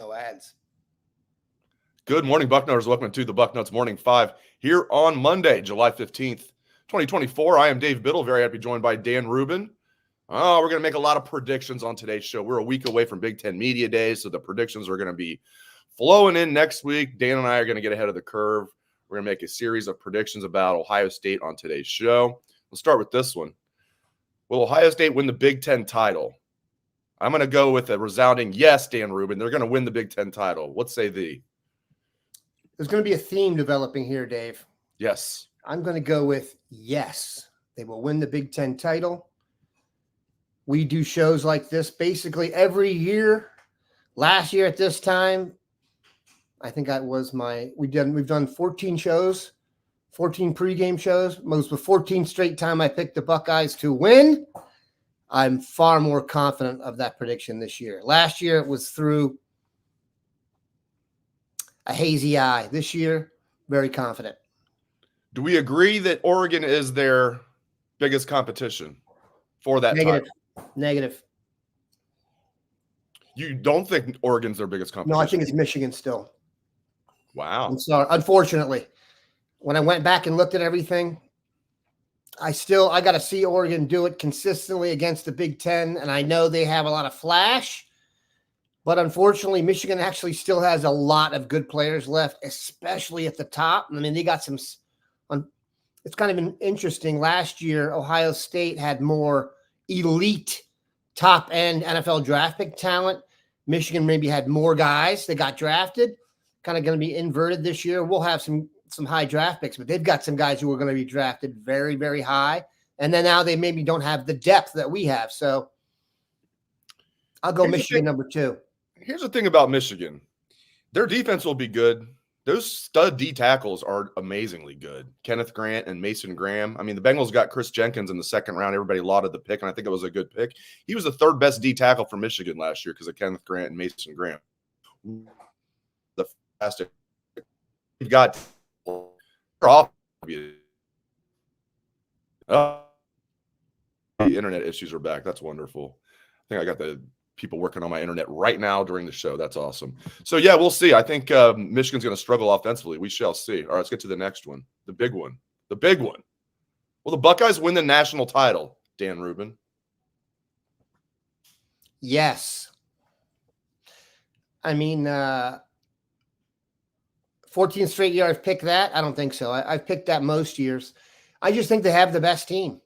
No ads. Good morning, Bucknutters. Welcome to the Bucknuts Morning 5 here on Monday, July 15th, 2024. I am Dave Biddle, very happy joined by Dan Rubin. We're going to make a lot of predictions on today's show. We're a week away from Big Ten Media Days, so the predictions are going to be flowing in next week. Dan and I are going to get ahead of the curve. We're going to make a series of predictions about Ohio State on today's show. Let's start with this one. Will Ohio State win the Big Ten title? I'm going to go with a resounding yes, Dan Rubin. They're going to win the Big Ten title. What say thee? There's going to be a theme developing here, Dave. Yes. I'm going to go with yes. They will win the Big Ten title. We do shows like this basically every year. Last year at this time, I think we've done 14 shows, 14 pregame shows. Most the 14th straight time I picked the Buckeyes to win. I'm far more confident of that prediction this year. Last year it was through a hazy eye. This year, very confident. Do we agree that Oregon is their biggest competition for that title? Negative. You don't think Oregon's their biggest competition? No, I think it's Michigan still. Wow. I'm sorry. Unfortunately, when I went back and looked at everything, I got to see Oregon do it consistently against the Big Ten, and I know they have a lot of flash, but unfortunately, Michigan actually still has a lot of good players left, especially at the top. I mean, they got some – it's kind of interesting. Last year, Ohio State had more elite top-end NFL draft pick talent. Michigan maybe had more guys that got drafted. Kind of going to be inverted this year. We'll have some high draft picks, but they've got some guys who are going to be drafted very, very high. And then now they maybe don't have the depth that we have. So I'll go Michigan number 2. Here's the thing about Michigan. Their defense will be good. Those stud D tackles are amazingly good. Kenneth Grant and Mason Graham. I mean, the Bengals got Chris Jenkins in the second round. Everybody lauded the pick, and I think it was a good pick. He was the third best D tackle for Michigan last year because of Kenneth Grant and Mason Graham. The fastest. You've got the internet issues are back. That's wonderful. I think I got the people working on my internet right now during the show. That's awesome. So, yeah, we'll see. I think Michigan's going to struggle offensively. We shall see. All right, let's get to the next one. The big one. The big one. Will the Buckeyes win the national title, Dan Rubin? Yes. I mean, 14th straight year I've picked that. I don't think so. I've picked that most years. I just think they have the best team.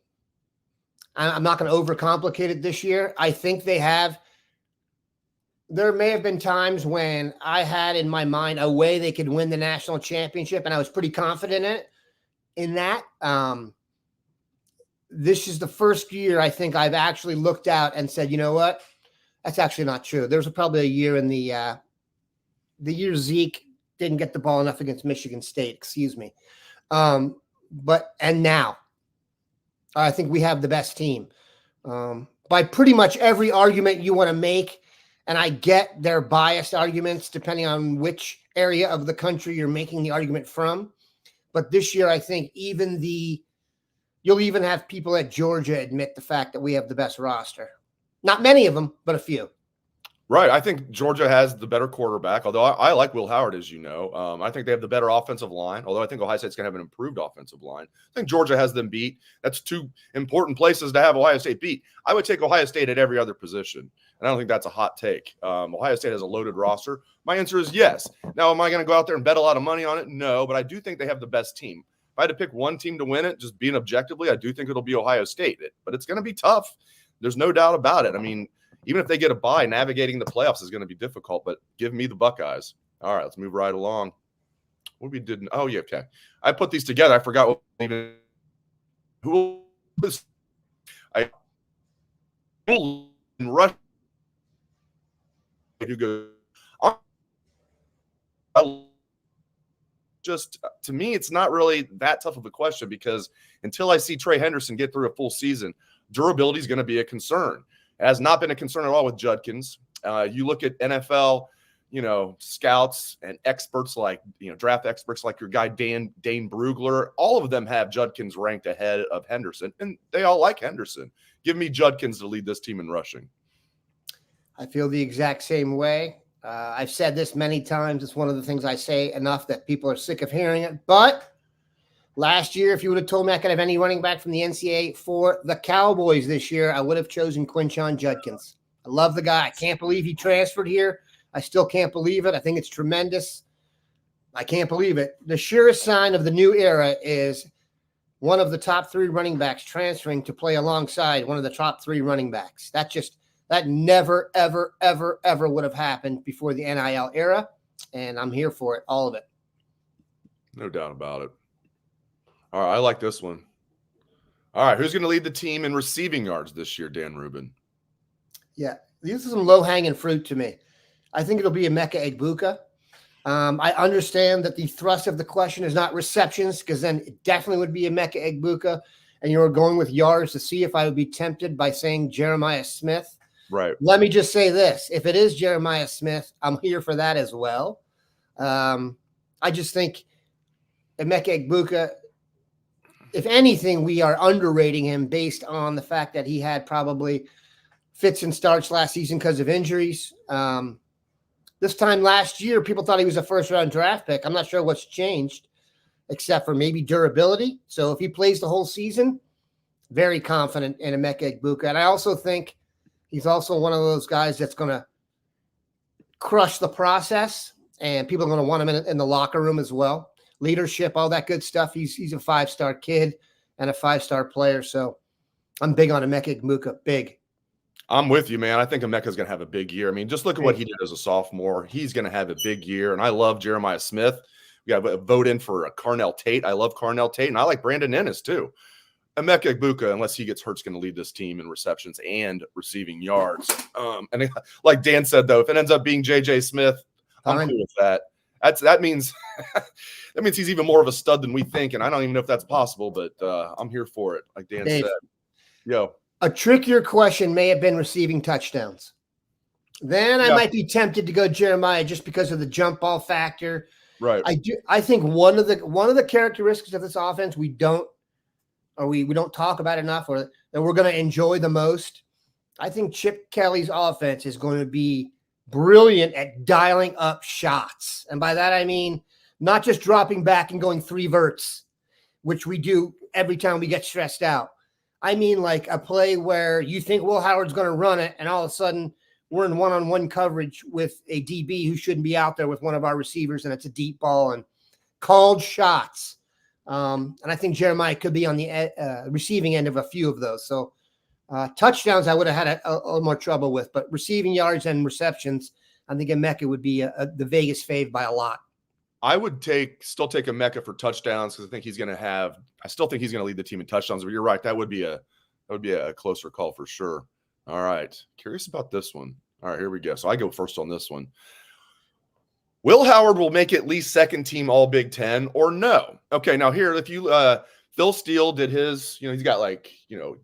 I'm not going to overcomplicate it this year. I think they have. There may have been times when I had in my mind a way they could win the national championship, and I was pretty confident in that. This is the first year I think I've actually looked out and said, you know what? That's actually not true. There's probably a year in the year Zeke didn't get the ball enough against Michigan State, excuse me. And now I think we have the best team by pretty much every argument you want to make. And I get their biased arguments depending on which area of the country you're making the argument from. But this year, I think you'll even have people at Georgia admit the fact that we have the best roster. Not many of them, but a few. Right. I think Georgia has the better quarterback, although I like Will Howard, as you know. I think they have the better offensive line, although I think Ohio State's going to have an improved offensive line. I think Georgia has them beat. That's two important places to have Ohio State beat. I would take Ohio State at every other position, and I don't think that's a hot take. Ohio State has a loaded roster. My answer is yes. Now, am I going to go out there and bet a lot of money on it? No, but I do think they have the best team. If I had to pick one team to win it, just being objectively, I do think it'll be Ohio State. But it's going to be tough. There's no doubt about it. I mean, even if they get a bye, navigating the playoffs is going to be difficult, but give me the Buckeyes. All right, let's move right along. What we did? Oh, yeah, okay. I put these together. I forgot who was I rush. You go. Just to me, it's not really that tough of a question because until I see Trey Henderson get through a full season, durability is going to be a concern. It has not been a concern at all with Judkins. You look at NFL, scouts and experts like, draft experts like your guy Dane Brugler. All of them have Judkins ranked ahead of Henderson, and they all like Henderson. Give me Judkins to lead this team in rushing. I feel the exact same way. I've said this many times. It's one of the things I say enough that people are sick of hearing it. But last year, if you would have told me I could have any running back from the NCAA for the Cowboys this year, I would have chosen Quinshon Judkins. I love the guy. I can't believe he transferred here. I still can't believe it. I think it's tremendous. I can't believe it. The surest sign of the new era is one of the top 3 running backs transferring to play alongside one of the top 3 running backs. That never, ever, ever, ever would have happened before the NIL era, and I'm here for it, all of it. No doubt about it. All right, I like this one. All right, who's going to lead the team in receiving yards this year, Dan Rubin? Yeah, these are some low-hanging fruit to me. I think it'll be Emeka Egbuka. I understand that the thrust of the question is not receptions, because then it definitely would be Emeka Egbuka, and you were going with yards to see if I would be tempted by saying Jeremiah Smith. Right. Let me just say this. If it is Jeremiah Smith, I'm here for that as well. I just think Emeka Egbuka, if anything, we are underrating him based on the fact that he had probably fits and starts last season because of injuries. This time last year, people thought he was a first-round draft pick. I'm not sure what's changed, except for maybe durability. So if he plays the whole season, very confident in Emeka Egbuka. And I also think he's also one of those guys that's going to crush the process, and people are going to want him in the locker room as well. Leadership, all that good stuff. He's a 5-star kid and a 5-star player. So I'm big on Emeka Egbuka, big. I'm with you, man. I think Emeka's going to have a big year. I mean, just look at what he did as a sophomore. He's going to have a big year, and I love Jeremiah Smith. We got a vote in for Carnell Tate. I love Carnell Tate, and I like Brandon Ennis too. Emeka Egbuka, unless he gets hurt, is going to lead this team in receptions and receiving yards. And like Dan said, though, if it ends up being J.J. Smith, I'm cool with that. That means he's even more of a stud than we think, and I don't even know if that's possible, but I'm here for it, like Dan said. Yo. A trickier question may have been receiving touchdowns. Then I might be tempted to go Jeremiah just because of the jump ball factor. Right. I think one of the characteristics of this offense we don't talk about enough, or that we're going to enjoy the most. I think Chip Kelly's offense is going to be brilliant at dialing up shots. And by that, I mean not just dropping back and going 3 verts, which we do every time we get stressed out. I mean like a play where you think Will Howard's going to run it, and all of a sudden we're in one-on-one coverage with a DB who shouldn't be out there with one of our receivers, and it's a deep ball and called shots. And I think Jeremiah could be on the receiving end of a few of those. So touchdowns I would have had a little more trouble with, but receiving yards and receptions, I think Emeka would be the Vegas fave by a lot. I would still take Emeka for touchdowns because I still think he's going to lead the team in touchdowns. But you're right, that would be a closer call for sure. All right, curious about this one. All right, here we go. So I go first on this one. Will Howard will make at least second team All Big Ten or no? Okay, now here, if you Phil Steele did his, he's got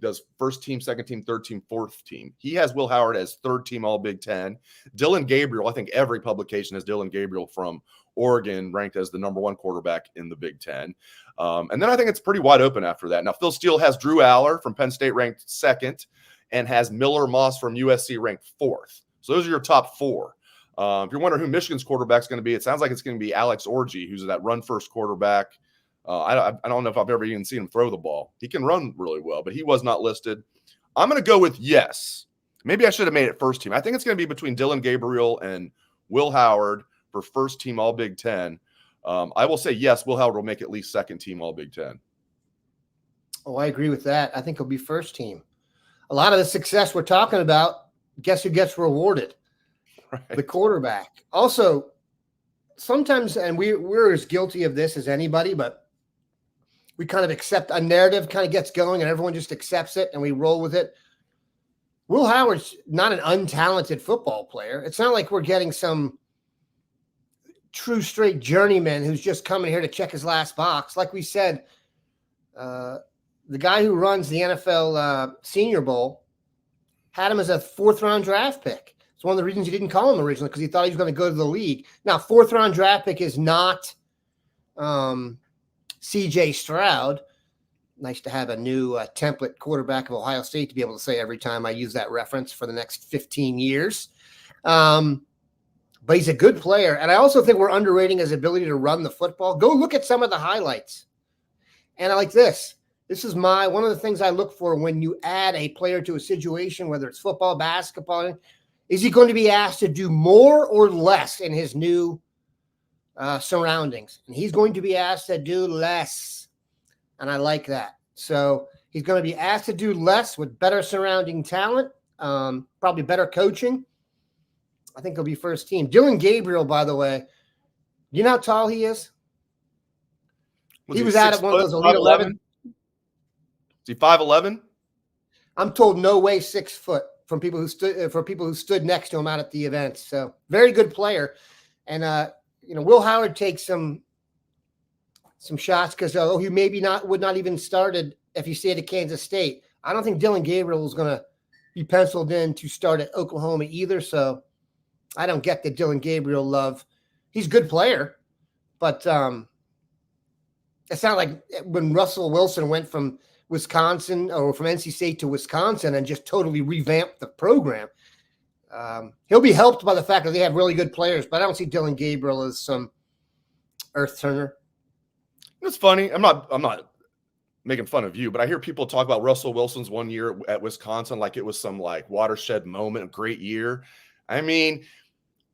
does first team, second team, third team, fourth team. He has Will Howard as third team All Big Ten. Dylan Gabriel, I think every publication has Dylan Gabriel from Oregon ranked as the #1 quarterback in the Big Ten. And then I think it's pretty wide open after that. Now, Phil Steele has Drew Aller from Penn State ranked 2nd and has Miller Moss from USC ranked 4th. So those are your top 4. If you're wondering who Michigan's quarterback is going to be, it sounds like it's going to be Alex Orji, who's that run-first quarterback. I don't know if I've ever even seen him throw the ball. He can run really well, but he was not listed. I'm going to go with yes. Maybe I should have made it first team. I think it's going to be between Dylan Gabriel and Will Howard for first team All Big Ten. I will say yes, Will Howard will make at least second team All Big Ten. Oh, I agree with that. I think he'll be first team. A lot of the success we're talking about, guess who gets rewarded? Right. The quarterback. Also, sometimes, and we're as guilty of this as anybody, but we kind of accept a narrative kind of gets going and everyone just accepts it and we roll with it. Will Howard's not an untalented football player. It's not like we're getting some true straight journeyman who's just coming here to check his last box. Like we said, the guy who runs the NFL Senior Bowl had him as a 4th-round draft pick. It's one of the reasons he didn't call him originally, because he thought he was going to go to the league. Now, 4th-round draft pick is not C.J. Stroud. Nice to have a new template quarterback of Ohio State to be able to say every time I use that reference for the next 15 years. But but he's a good player. And I also think we're underrating his ability to run the football. Go look at some of the highlights. And I like this. This is one of the things I look for when you add a player to a situation, whether it's football, basketball. Is he going to be asked to do more or less in his new surroundings? And he's going to be asked to do less. And I like that. So he's going to be asked to do less with better surrounding talent, probably better coaching. I think he'll be first team. Dylan Gabriel, by the way, you know how tall he is? He was out at one of those Elite 11. Is he 5'11"? I'm told no way 6 foot from people who stood next to him out at the event. So very good player. And Will Howard takes some shots because he maybe would not even started if he stayed at Kansas State. I don't think Dylan Gabriel is going to be penciled in to start at Oklahoma either. So I don't get the Dylan Gabriel love. He's a good player, but it's not like when Russell Wilson went from Wisconsin or from NC State to Wisconsin and just totally revamped the program. He'll be helped by the fact that they have really good players, but I don't see Dylan Gabriel as some earth turner. It's funny. I'm not making fun of you, but I hear people talk about Russell Wilson's 1 year at Wisconsin like it was some like watershed moment, a great year. I mean,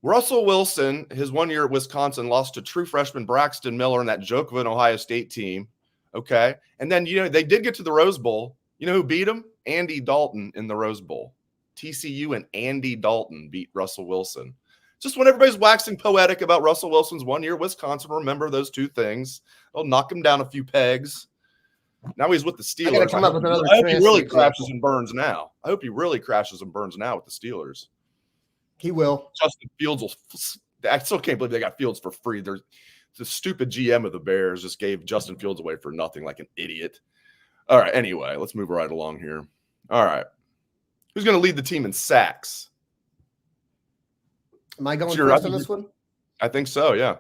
Russell Wilson, his 1 year at Wisconsin, lost to true freshman Braxton Miller and that joke of an Ohio State team. Okay. And then, they did get to the Rose Bowl. You know who beat him? Andy Dalton in the Rose Bowl. TCU and Andy Dalton beat Russell Wilson. Just when everybody's waxing poetic about Russell Wilson's 1 year at Wisconsin, remember those two things. They'll knock him down a few pegs. Now he's with the Steelers. I gotta come up with another I hope he really example. crashes and burns now. I hope he really crashes and burns now with the Steelers. He will. Justin Fields will. I still can't believe they got Fields for free. The stupid GM of the Bears just gave Justin Fields away for nothing, like an idiot. All right. Anyway, let's move right along here. All right. Who's going to lead the team in sacks? Am I going first on this one? I think so. Yeah.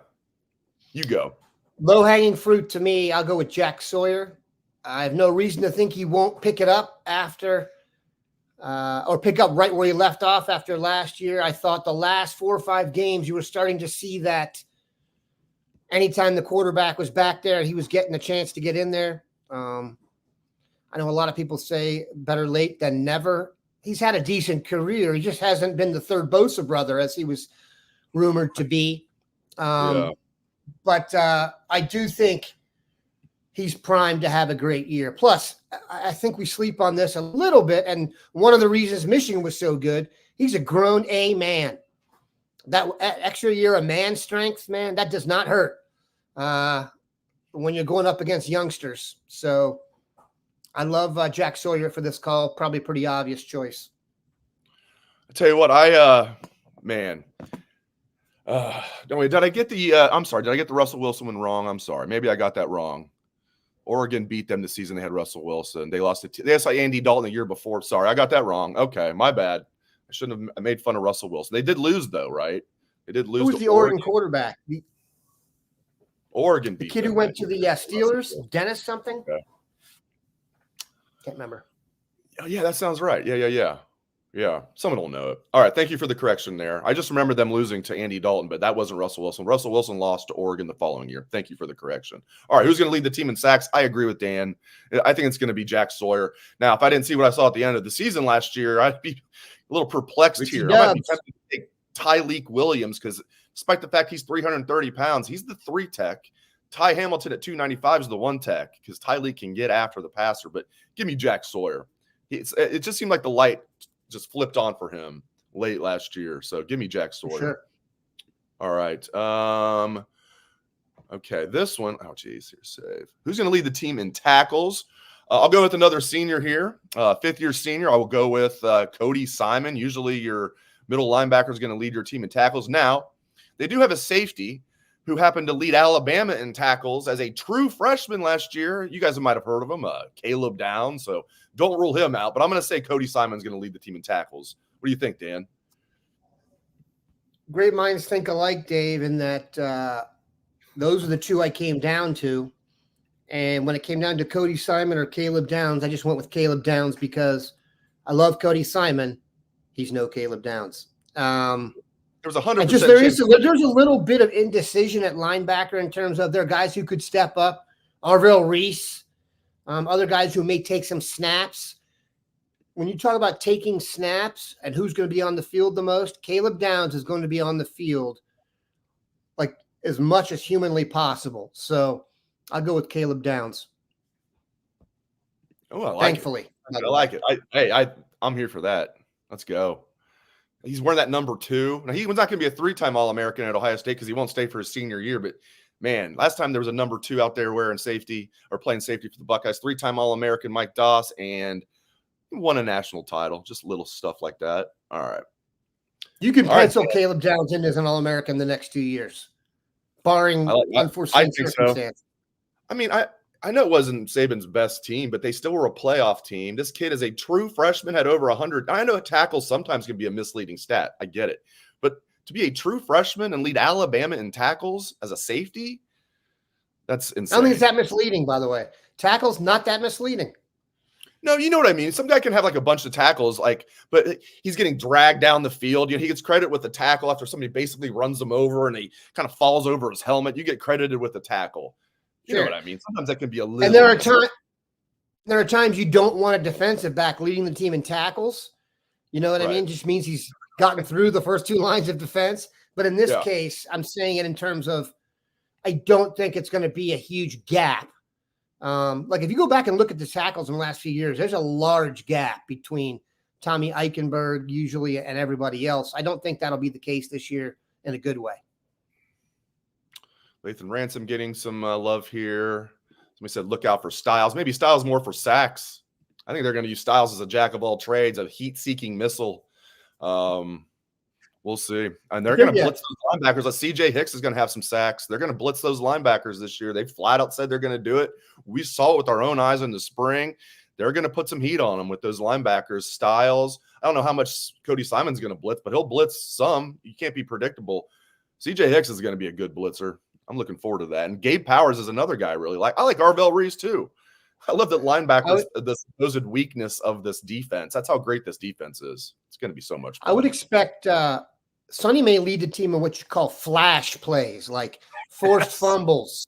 You go. Low hanging fruit to me. I'll go with Jack Sawyer. I have no reason to think he won't pick it up after. Or pick up right where he left off after last year. I thought the last 4 or 5 games, you were starting to see that anytime the quarterback was back there, he was getting a chance to get in there. I know a lot of people say better late than never. He's had a decent career. He just hasn't been the third Bosa brother as he was rumored to be. But I do think he's primed to have a great year. Plus, I think we sleep on this a little bit. And one of the reasons Michigan was so good, he's a grown A man. That extra year of man strength, man, that does not hurt when you're going up against youngsters. So I love Jack Sawyer for this call. Probably a pretty obvious choice. I tell you what, did I get the Russell Wilson one wrong? I'm sorry. Maybe I got that wrong. Oregon beat them this season. They had Russell Wilson. They lost they had Andy Dalton the year before. Sorry, I got that wrong. Okay, my bad. I shouldn't have made fun of Russell Wilson. They did lose, though, right? They did lose. Who was the Oregon quarterback? Oregon the beat kid them, who went to the Steelers? Dennis something? Okay. Can't remember. Oh, yeah, that sounds right. Yeah. Someone will know it. All right. Thank you for the correction there. I just remember them losing to Andy Dalton, but that wasn't Russell Wilson. Russell Wilson lost to Oregon the following year. Thank you for the correction. All right. Who's going to lead the team in sacks? I agree with Dan. I think it's going to be Jack Sawyer. Now, if I didn't see what I saw at the end of the season last year, I'd be a little perplexed here. I might be tempted to take Tyleik Williams because despite the fact he's 330 pounds, he's the 3 tech. Ty Hamilton at 295 is the 1 tech because Tyleik can get after the passer. But give me Jack Sawyer. It just seemed like the light just flipped on for him late last year. So give me Jack Sawyer. Sure. All right. Okay. This one. Oh, geez. Here's save. Who's going to lead the team in tackles? I'll go with another senior here. 5th-year senior. I will go with Cody Simon. Usually your middle linebacker is going to lead your team in tackles. Now, they do have a safety who happened to lead Alabama in tackles as a true freshman last year. You guys might have heard of him, Caleb Downs. So don't rule him out. But I'm going to say Cody Simon's going to lead the team in tackles. What do you think, Dan? Great minds think alike, Dave, in that those are the two I came down to. And when it came down to Cody Simon or Caleb Downs, I just went with Caleb Downs because I love Cody Simon. He's no Caleb Downs. Good There was 100%. And just there's a little bit of indecision at linebacker in terms of there are guys who could step up. Arvell Reese, other guys who may take some snaps. When you talk about taking snaps and who's going to be on the field the most, Caleb Downs is going to be on the field like as much as humanly possible. So I'll go with Caleb Downs. Oh, I like Thankfully. it. I like it. I'm here for that. Let's go. He's wearing that number 2. Now, he was not going to be a 3-time All-American at Ohio State because he won't stay for his senior year. But, man, last time there was a number 2 out there wearing safety or playing safety for the Buckeyes, 3-time All-American Mike Doss, and won a national title. Just little stuff like that. All right. You can pencil Caleb Downs in as an All-American the next 2 years, barring unforeseen circumstances. I mean, I know it wasn't Saban's best team, but they still were a playoff team. This kid is a true freshman, had over 100. I know tackles sometimes can be a misleading stat. I get it. But to be a true freshman and lead Alabama in tackles as a safety, that's insane. I don't think it's that misleading, by the way. Tackles, not that misleading. No, you know what I mean? Some guy can have like a bunch of tackles, but he's getting dragged down the field. You know, he gets credited with the tackle after somebody basically runs him over and he kind of falls over his helmet. You get credited with the tackle. You know what I mean? Sometimes that can be a little. And there are times you don't want a defensive back leading the team in tackles. You know what I mean? Just means he's gotten through the first 2 lines of defense. But in this case, I'm saying it in terms of I don't think it's going to be a huge gap. Like if you go back and look at the tackles in the last few years, there's a large gap between Tommy Eichenberg usually and everybody else. I don't think that'll be the case this year in a good way. Lathan Ransom getting some love here. Somebody said, look out for Styles. Maybe Styles more for sacks. I think they're going to use Styles as a jack of all trades, a heat-seeking missile. We'll see. And they're going to blitz those linebackers. Like CJ Hicks is going to have some sacks. They're going to blitz those linebackers this year. They flat out said they're going to do it. We saw it with our own eyes in the spring. They're going to put some heat on them with those linebackers. Styles, I don't know how much Cody Simon's going to blitz, but he'll blitz some. You can't be predictable. CJ Hicks is going to be a good blitzer. I'm looking forward to that. And Gabe Powers is another guy I really like. I like Arvell Reese too. I love that linebackers, the supposed weakness of this defense. That's how great this defense is. It's going to be so much fun. I would expect Sonny may lead the team in what you call flash plays, like forced fumbles,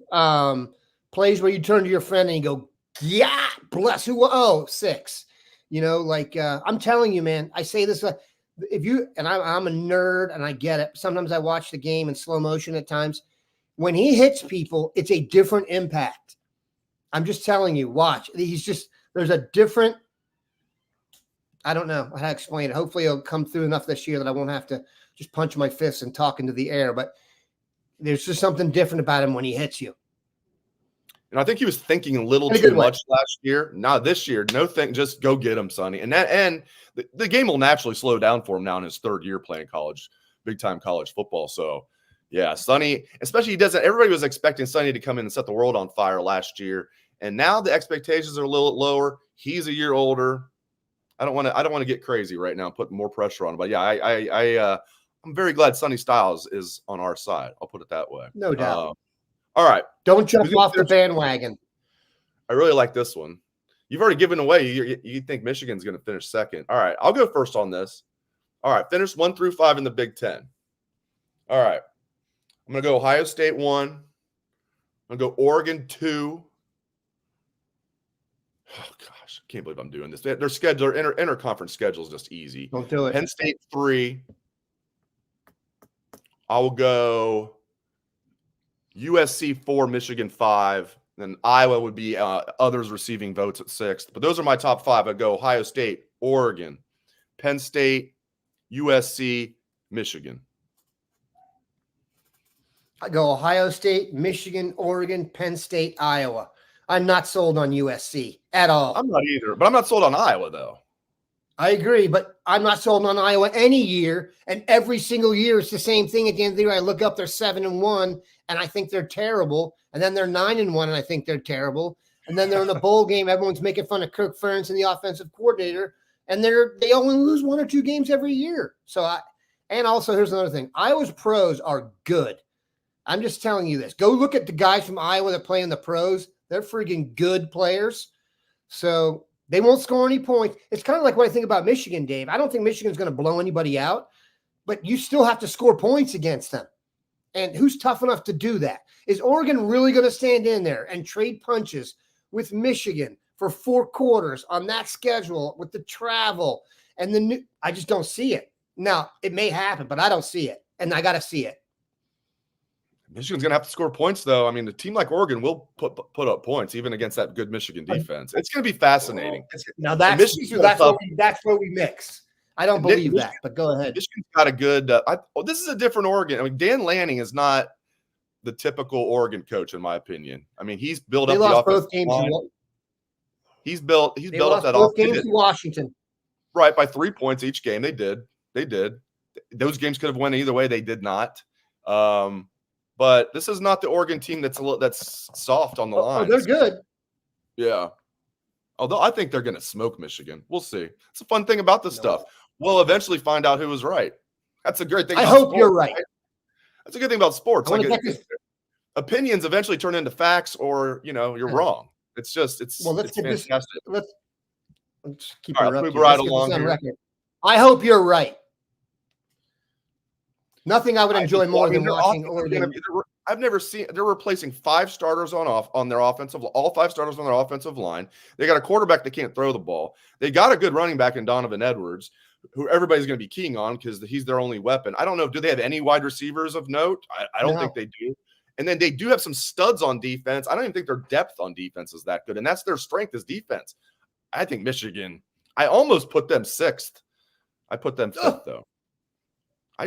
plays where you turn to your friend and you go, yeah, bless who? Oh, 6. You know, like I'm telling you, man, I say this, if you, and I'm a nerd and I get it. Sometimes I watch the game in slow motion at times. When he hits people, it's a different impact. I'm just telling you, watch. There's a different, I don't know how to explain it. Hopefully it'll come through enough this year that I won't have to just punch my fists and talk into the air. But there's just something different about him when he hits you. And I think he was thinking a little too much last year. Not this year. No thing. Just go get him, Sonny. And the game will naturally slow down for him now in his 3rd year playing big time college football. So, yeah, Sonny, especially everybody was expecting Sonny to come in and set the world on fire last year. And now the expectations are a little lower. He's a year older. I don't want to get crazy right now and put more pressure on him. But yeah, I'm very glad Sonny Styles is on our side. I'll put it that way. No doubt. All right. Don't jump off the bandwagon. I really like this one. You've already given away. You think Michigan's going to finish second. All right. I'll go first on this. All right. Finish 1 through 5 in the Big Ten. All right. I'm going to go Ohio State 1. I'm going to go Oregon 2. Oh, gosh. I can't believe I'm doing this. Their schedule, their interconference schedule is just easy. Don't do it. Penn State 3. I will go USC 4, Michigan 5. Then Iowa would be others receiving votes at 6th. But those are my top 5. I'd go Ohio State, Oregon, Penn State, USC, Michigan. I go Ohio State, Michigan, Oregon, Penn State, Iowa. I'm not sold on USC at all. I'm not either, but I'm not sold on Iowa, though. I agree, but I'm not sold on Iowa any year, and every single year it's the same thing. At the end of the year, I look up, they're 7-1, and I think they're terrible, and then they're 9-1, and I think they're terrible, and then they're in a bowl game. Everyone's making fun of Kirk Ferentz and the offensive coordinator, and they only lose 1 or 2 games every year. And also here's another thing: Iowa's pros are good. I'm just telling you this. Go look at the guys from Iowa that play in the pros. They're freaking good players. So they won't score any points. It's kind of like what I think about Michigan, Dave. I don't think Michigan's going to blow anybody out, but you still have to score points against them. And who's tough enough to do that? Is Oregon really going to stand in there and trade punches with Michigan for 4 quarters on that schedule with the travel and the new? I just don't see it. Now, it may happen, but I don't see it, and I got to see it. Michigan's going to have to score points, though. I mean, a team like Oregon will put up points even against that good Michigan defense. It's going to be fascinating. Now, that's where we mix. I don't believe that, but go ahead. Michigan's got a good this is a different Oregon. I mean, Dan Lanning is not the typical Oregon coach, in my opinion. I mean, he's built up the offensive line. He's built that both games to Washington. Right, by 3 points each game. They did. Those games could have went either way. They did not. But this is not the Oregon team that's soft on the line. Oh, they're good. Yeah. Although I think they're going to smoke Michigan. We'll see. It's a fun thing about this stuff. We'll eventually find out who was right. That's a great thing. I hope you're right. That's a good thing about sports. Opinions eventually turn into facts, or you're wrong. It's fantastic. Let's keep it move right along here. I hope you're right. Nothing I would enjoy more than watching Oregon. I've never seen. They're replacing 5 starters on their offensive. All 5 starters on their offensive line. They got a quarterback that can't throw the ball. They got a good running back in Donovan Edwards, who everybody's going to be keying on because he's their only weapon. I don't know. Do they have any wide receivers of note? I don't think they do. And then they do have some studs on defense. I don't even think their depth on defense is that good, and that's their strength is defense. I think Michigan. I almost put them 6th. I put them 5th though. I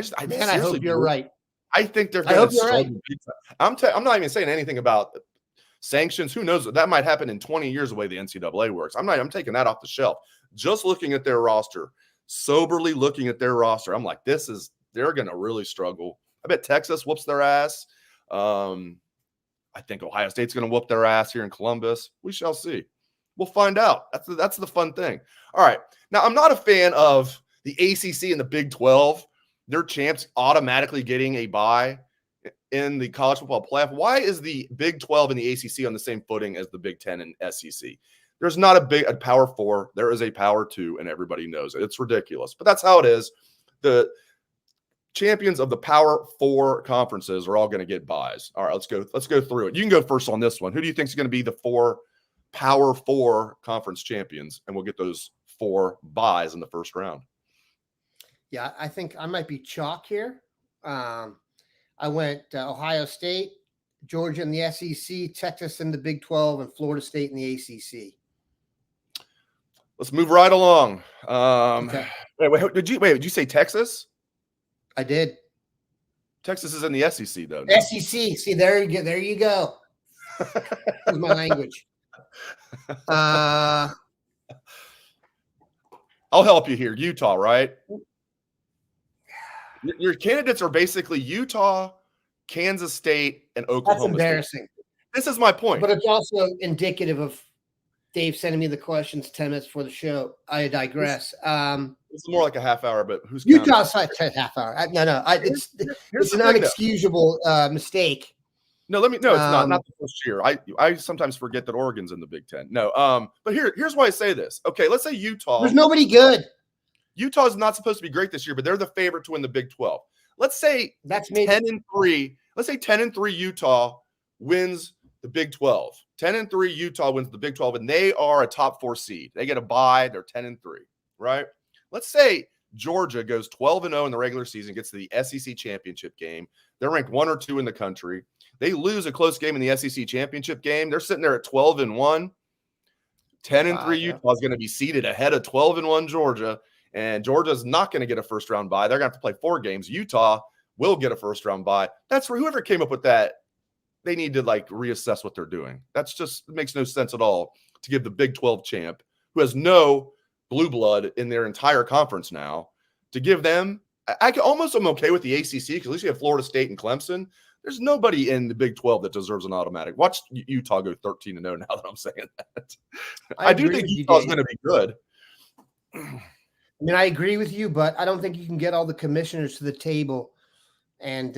hope you're right. I think they're going to struggle. I'm not even saying anything about sanctions. Who knows? That might happen in 20 years the way the NCAA works. I'm taking that off the shelf. Just looking at their roster, soberly looking at their roster, I'm like, they're going to really struggle. I bet Texas whoops their ass. I think Ohio State's going to whoop their ass here in Columbus. We shall see. We'll find out. That's the fun thing. All right. Now, I'm not a fan of the ACC and the Big 12. Their champs automatically getting a bye in the college football playoff. Why is the Big 12 and the ACC on the same footing as the Big 10 and SEC? There's not a Power 4. There is a Power 2, and everybody knows it. It's ridiculous, but that's how it is. The champions of the Power 4 conferences are all going to get buys. All right, let's go through it. You can go first on this one. Who do you think is going to be the 4 Power 4 conference champions? And we'll get those 4 buys in the first round. Yeah, I think I might be chalk here. I went Ohio State, Georgia in the SEC, Texas in the Big 12, and Florida State in the ACC. Let's move right along. Okay. Wait, did you say Texas? I did. Texas is in the SEC, though. No? SEC. See, there you go. That's my language. I'll help you here. Utah, right? Your candidates are basically Utah, Kansas State, and Oklahoma. That's embarrassing. State. This is my point. But it's also indicative of Dave sending me the questions 10 minutes before the show. I digress. It's more like a half hour, but who's Utah's like a half hour? It's an unexcusable mistake. No, it's not the first year. I sometimes forget that Oregon's in the Big 10. No, but here's why I say this. Okay, let's say Utah. There's nobody good. Utah is not supposed to be great this year, but they're the favorite to win the Big 12. Let's say that's 10-3. Let's say 10-3 Utah wins the Big 12. 10-3 Utah wins the Big 12, and they are a top 4 seed. They get a bye. They're 10-3, right? Let's say Georgia goes 12-0 in the regular season, gets to the SEC championship game. They're ranked 1 or 2 in the country. They lose a close game in the SEC championship game. They're sitting there at 12-1. 10-3 Utah is going to be seated ahead of 12-1 Georgia. And Georgia's not going to get a first-round bye. They're going to have to play 4 games. Utah will get a first-round bye. That's for whoever came up with that. They need to reassess what they're doing. It makes no sense at all to give the Big 12 champ, who has no blue blood in their entire conference now, to give them. I'm okay with the ACC because at least you have Florida State and Clemson. There's nobody in the Big 12 that deserves an automatic. Watch Utah go 13-0 now that I'm saying that. I do think Utah's going to be good. I mean, I agree with you, but I don't think you can get all the commissioners to the table, and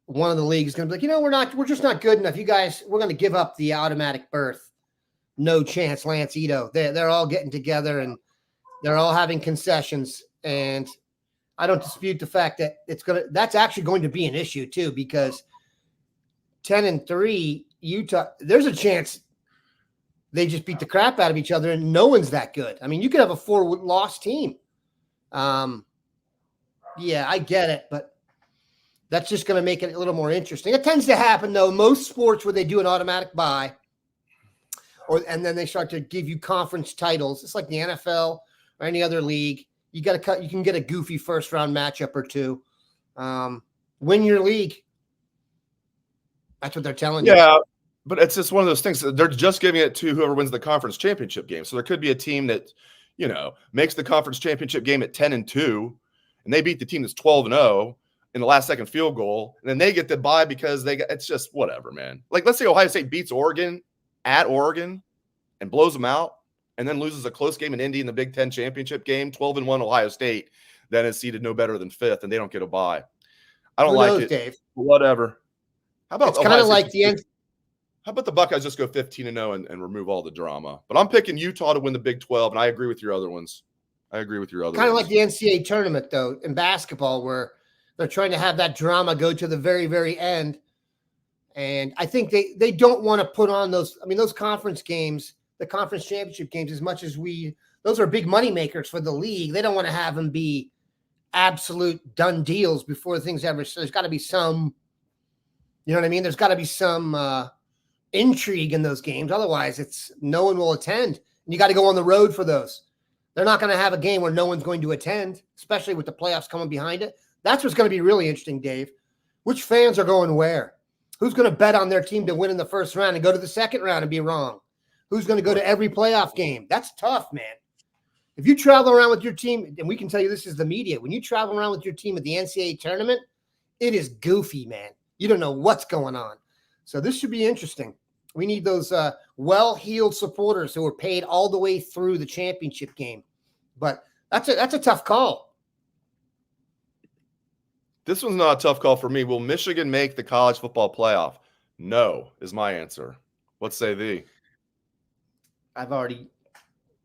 one of the leagues is going to be like, we're just not good enough. You guys, we're going to give up the automatic berth. No chance, Lance Ito. They're all getting together and they're all having concessions, and I don't dispute the fact that that's actually going to be an issue too, because 10-3 Utah, there's a chance they just beat the crap out of each other and no one's that good. I mean, you could have a 4-loss team. Yeah, I get it, but that's just going to make it a little more interesting. It tends to happen though. Most sports where they do an automatic bye, and then they start to give you conference titles. It's like the NFL or any other league. You can get a goofy first round matchup or two. Win your league. That's what they're telling you. Yeah, but it's just one of those things. They're just giving it to whoever wins the conference championship game. So there could be a team that, makes the conference championship game at 10-2, and they beat the team that's 12-0 in the last second field goal, and then they get the bye because it's just whatever, man. Like, let's say Ohio State beats Oregon at Oregon and blows them out, and then loses a close game in Indy in the Big Ten championship game, 12-1 Ohio State, then is seeded no better than 5th, and they don't get a bye. I don't like it. Dave? Whatever. How about it's kind of like the end? How about the Buckeyes just go 15-0 and remove all the drama? But I'm picking Utah to win the Big 12, and I agree with your other ones. Kind of like the NCAA tournament, though, in basketball, where they're trying to have that drama go to the very, very end. And I think they don't want to put on those. I mean, those conference games, the conference championship games, as much as those are big money makers for the league. They don't want to have them be absolute done deals before things ever. So there's got to be some, you know what I mean? There's got to be some intrigue in those games. Otherwise, no one will attend. And you got to go on the road for those. They're not going to have a game where no one's going to attend, especially with the playoffs coming behind it. That's what's going to be really interesting, Dave. Which fans are going where? Who's going to bet on their team to win in the first round and go to the second round and be wrong? Who's going to go to every playoff game? That's tough, man. If you travel around with your team, and we can tell you this is the media, when you travel around with your team at the NCAA tournament, it is goofy, man. You don't know what's going on. So this should be interesting. We need those well-heeled supporters who are paid all the way through the championship game. But that's a tough call. This one's not a tough call for me. Will Michigan make the college football playoff? No, is my answer. What say thee? I've already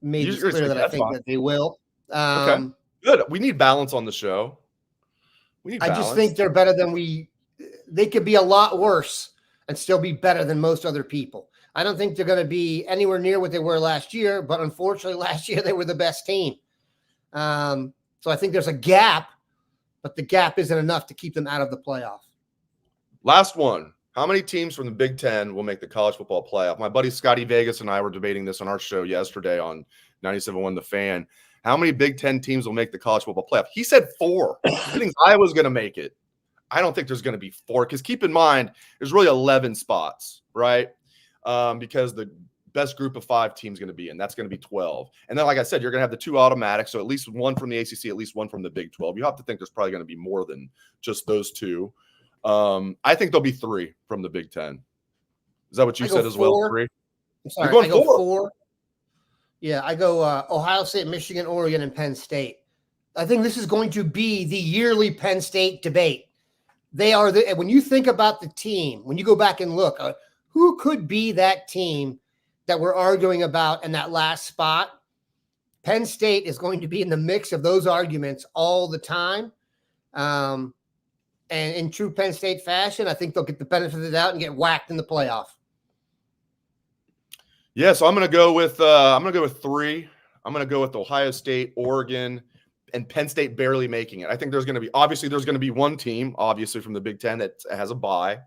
made it clear that I think that they will. Okay, good. We need balance on the show. I just think they're better than they could be a lot worse and still be better than most other people. I don't think they're going to be anywhere near what they were last year, but unfortunately last year they were the best team. So I think there's a gap, but the gap isn't enough to keep them out of the playoff. Last one. How many teams from the Big Ten will make the college football playoff? My buddy Scotty Vegas and I were debating this on our show yesterday on 97.1 The Fan. How many Big Ten teams will make the college football playoff? He said 4. He thinks Iowa's going to make it. I don't think there's going to be 4, because keep in mind, there's really 11 spots, right? Because the best group of 5 teams going to be in. That's going to be 12. And then, like I said, you're going to have the 2 automatics, so at least one from the ACC, at least one from the Big 12. You have to think there's probably going to be more than just those 2. I think there'll be 3 from the Big Ten. Is that what you said as 4. well? 3? I'm sorry, I go 4. Yeah, I go Ohio State, Michigan, Oregon, and Penn State. I think this is going to be the yearly Penn State debate. They are when you think about the team, when you go back and look, who could be that team that we're arguing about in that last spot? Penn State is going to be in the mix of those arguments all the time. And in true Penn State fashion, I think they'll get the benefit of the doubt and get whacked in the playoff. Yeah, so I'm going to go with 3. I'm going to go with Ohio State, Oregon, and Penn State barely making it. I think there's going to be one team, obviously from the Big Ten, that has a bye.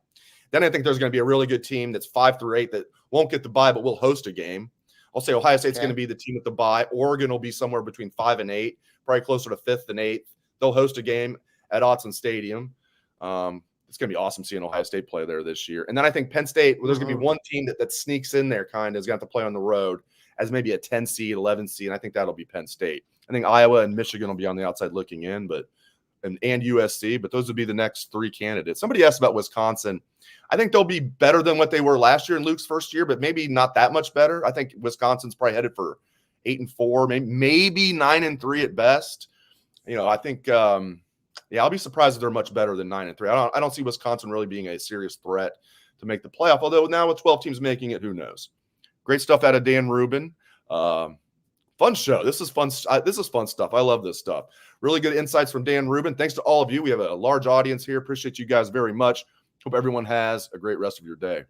Then I think there's going to be a really good team that's 5 through 8 that won't get the bye, but will host a game. I'll say Ohio State's going to be the team with the bye. Oregon will be somewhere between 5 and 8, probably closer to 5th and 8th. They'll host a game at Autzen Stadium. It's going to be awesome seeing Ohio State play there this year. And then I think Penn State, there's going to be one team that sneaks in there, kind of, is going to have to play on the road as maybe a 10 seed, 11 seed. And I think that'll be Penn State. I think Iowa and Michigan will be on the outside looking in, and USC, but those would be the nenext 3 candidates. Somebody asked about Wisconsin. I think they'll be better than what they were last year in Luke's first year, but maybe not that much better. I think Wisconsin's probably headed for 8-4, maybe 9-3 at best. I think, I'll be surprised if they're much better than 9-3. I don't see Wisconsin really being a serious threat to make the playoff. Although now with 12 teams making it, who knows? Great stuff out of Dan Rubin. Fun Fun show. This is fun. This is fun stuff. I love this stuff. Really good insights from Dan Rubin. Thanks to all of you. We have a large audience here. Appreciate you guys very much. Hope everyone has a great rest of your day.